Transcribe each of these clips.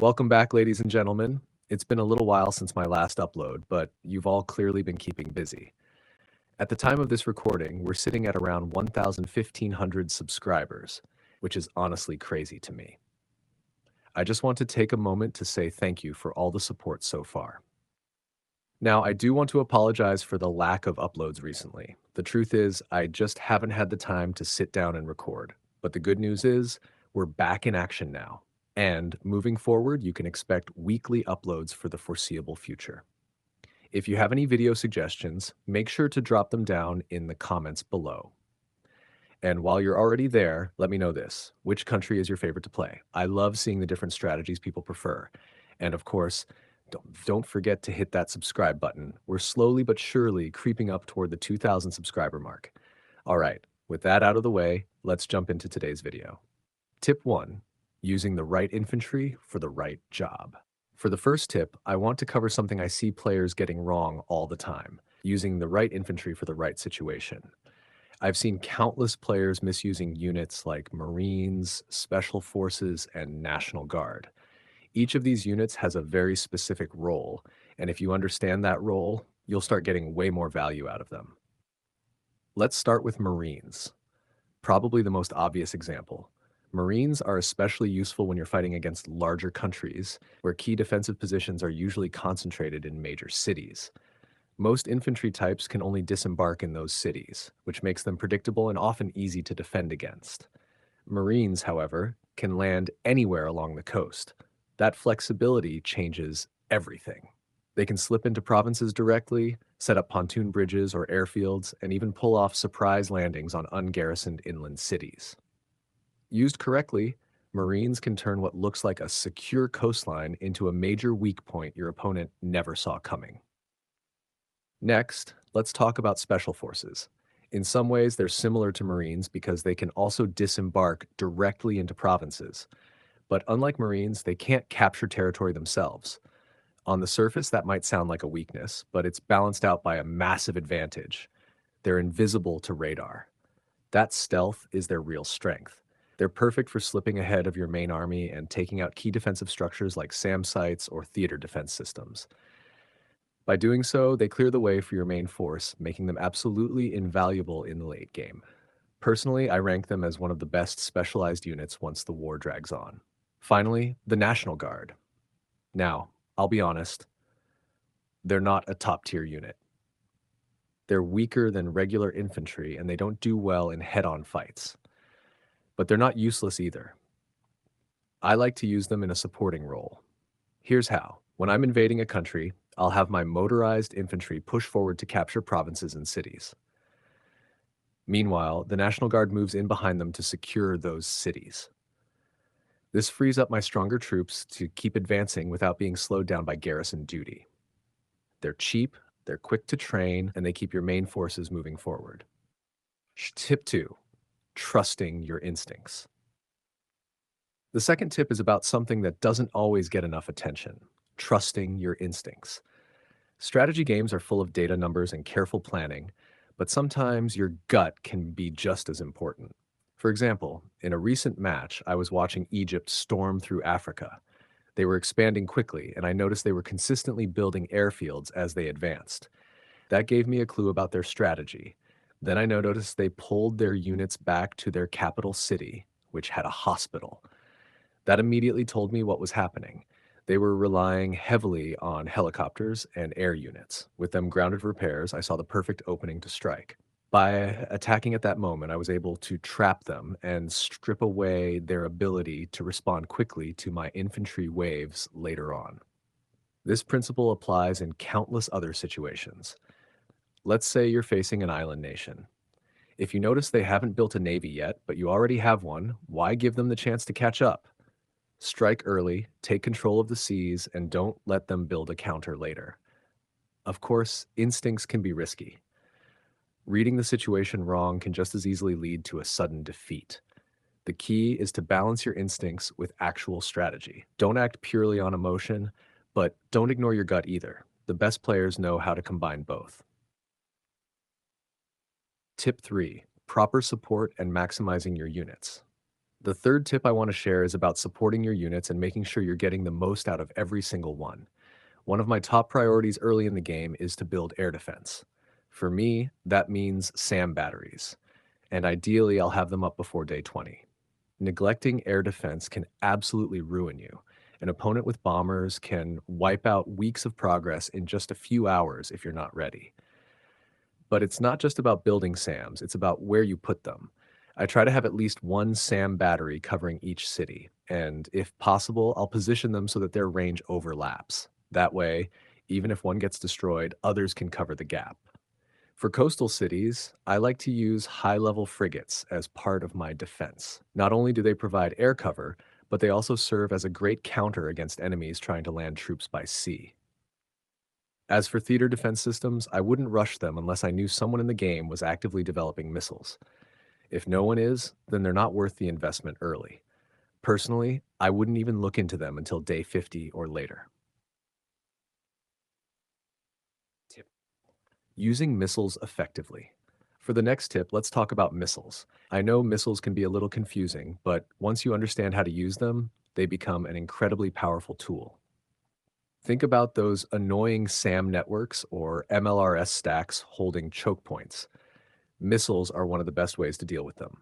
Welcome back, ladies and gentlemen. It's been a little while since my last upload, but you've all clearly been keeping busy. At the time of this recording, we're sitting at around 1,500 subscribers, which is honestly crazy to me. I just want to take a moment to say thank you for all the support so far. Now, I do want to apologize for the lack of uploads recently. The truth is, I just haven't had the time to sit down and record. But the good news is, we're back in action now. And moving forward, you can expect weekly uploads for the foreseeable future. If you have any video suggestions, make sure to drop them down in the comments below. And while you're already there, let me know this. Which country is your favorite to play? I love seeing the different strategies people prefer. And of course, don't forget to hit that subscribe button. We're slowly but surely creeping up toward the 2,000 subscriber mark. All right, with that out of the way, let's jump into today's video. Tip 1. Using the right infantry for the right job. For the first tip, I want to cover something I see players getting wrong all the time, using the right infantry for the right situation. I've seen countless players misusing units like Marines, Special Forces, and National Guard. Each of these units has a very specific role, and if you understand that role, you'll start getting way more value out of them. Let's start with Marines. Probably the most obvious example. Marines are especially useful when you're fighting against larger countries, where key defensive positions are usually concentrated in major cities. Most infantry types can only disembark in those cities, which makes them predictable and often easy to defend against. Marines, however, can land anywhere along the coast. That flexibility changes everything. They can slip into provinces directly, set up pontoon bridges or airfields, and even pull off surprise landings on ungarrisoned inland cities. Used correctly, Marines can turn what looks like a secure coastline into a major weak point your opponent never saw coming. Next, let's talk about Special Forces. In some ways, they're similar to Marines because they can also disembark directly into provinces. But unlike Marines, they can't capture territory themselves. On the surface, that might sound like a weakness, but it's balanced out by a massive advantage. They're invisible to radar. That stealth is their real strength. They're perfect for slipping ahead of your main army and taking out key defensive structures like SAM sites or theater defense systems. By doing so, they clear the way for your main force, making them absolutely invaluable in the late game. Personally, I rank them as one of the best specialized units once the war drags on. Finally, the National Guard. Now, I'll be honest, they're not a top-tier unit. They're weaker than regular infantry, and they don't do well in head-on fights. But they're not useless either. I like to use them in a supporting role. Here's how. When I'm invading a country, I'll have my motorized infantry push forward to capture provinces and cities. Meanwhile, the National Guard moves in behind them to secure those cities. This frees up my stronger troops to keep advancing without being slowed down by garrison duty. They're cheap, they're quick to train, and they keep your main forces moving forward. Tip 2. Trusting your instincts. The second tip is about something that doesn't always get enough attention: trusting your instincts. Strategy games are full of data numbers and careful planning, but sometimes your gut can be just as important. For example, in a recent match, I was watching Egypt storm through Africa. They were expanding quickly, and I noticed they were consistently building airfields as they advanced. That gave me a clue about their strategy. Then I noticed they pulled their units back to their capital city, which had a hospital. That immediately told me what was happening. They were relying heavily on helicopters and air units. With them grounded for repairs, I saw the perfect opening to strike. By attacking at that moment, I was able to trap them and strip away their ability to respond quickly to my infantry waves later on. This principle applies in countless other situations. Let's say you're facing an island nation. If you notice they haven't built a navy yet, but you already have one, why give them the chance to catch up? Strike early, take control of the seas, and don't let them build a counter later. Of course, instincts can be risky. Reading the situation wrong can just as easily lead to a sudden defeat. The key is to balance your instincts with actual strategy. Don't act purely on emotion, but don't ignore your gut either. The best players know how to combine both. Tip 3. Proper support and maximizing your units. The third tip I want to share is about supporting your units and making sure you're getting the most out of every single one. One of my top priorities early in the game is to build air defense. For me, that means SAM batteries, and ideally I'll have them up before day 20. Neglecting air defense can absolutely ruin you. An opponent with bombers can wipe out weeks of progress in just a few hours if you're not ready. But it's not just about building SAMs, it's about where you put them. I try to have at least one SAM battery covering each city, and if possible, I'll position them so that their range overlaps. That way, even if one gets destroyed, others can cover the gap. For coastal cities, I like to use high-level frigates as part of my defense. Not only do they provide air cover, but they also serve as a great counter against enemies trying to land troops by sea. As for theater defense systems, I wouldn't rush them unless I knew someone in the game was actively developing missiles. If no one is, then they're not worth the investment early. Personally, I wouldn't even look into them until day 50 or later. Tip. Using missiles effectively. For the next tip, let's talk about missiles. I know missiles can be a little confusing, but once you understand how to use them, they become an incredibly powerful tool. Think about those annoying SAM networks or MLRS stacks holding choke points. Missiles are one of the best ways to deal with them.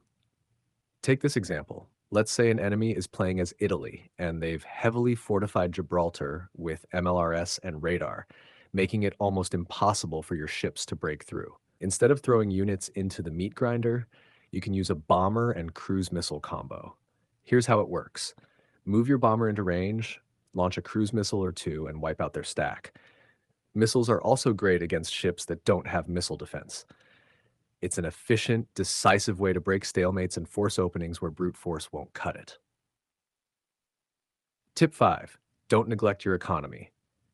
Take this example. Let's say an enemy is playing as Italy and they've heavily fortified Gibraltar with MLRS and radar, making it almost impossible for your ships to break through. Instead of throwing units into the meat grinder, you can use a bomber and cruise missile combo. Here's how it works. Move your bomber into range, launch a cruise missile or two, and wipe out their stack. Missiles are also great against ships that don't have missile defense. It's an efficient, decisive way to break stalemates and force openings where brute force won't cut it. Tip 5. Don't neglect your economy.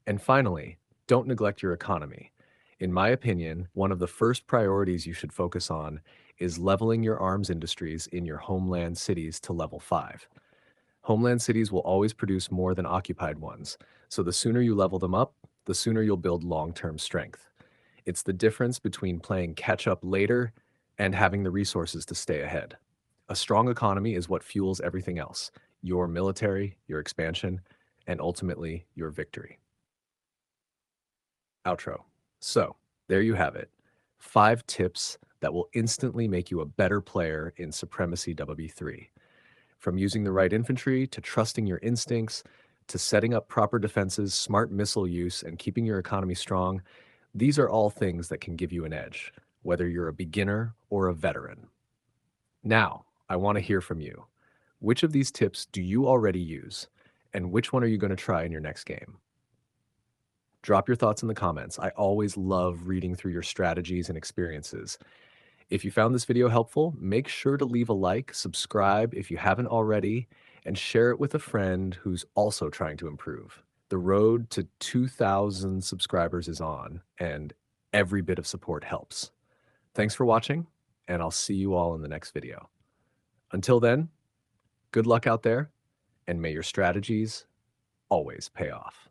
And finally, don't neglect your economy. In my opinion, one of the first priorities you should focus on is leveling your arms industries in your homeland cities to level 5. Homeland cities will always produce more than occupied ones, so the sooner you level them up, the sooner you'll build long-term strength. It's the difference between playing catch-up later and having the resources to stay ahead. A strong economy is what fuels everything else: your military, your expansion, and ultimately your victory. Outro. So, there you have it. 5 tips that will instantly make you a better player in Supremacy WW3. From using the right infantry to trusting your instincts to setting up proper defenses, smart missile use, and keeping your economy strong, these are all things that can give you an edge, whether you're a beginner or a veteran. Now, I want to hear from you. Which of these tips do you already use, and which one are you going to try in your next game? Drop your thoughts in the comments. I always love reading through your strategies and experiences. If you found this video helpful, make sure to leave a like, subscribe if you haven't already, and share it with a friend who's also trying to improve. The road to 2,000 subscribers is on, and every bit of support helps. Thanks for watching, and I'll see you all in the next video. Until then, good luck out there, and may your strategies always pay off.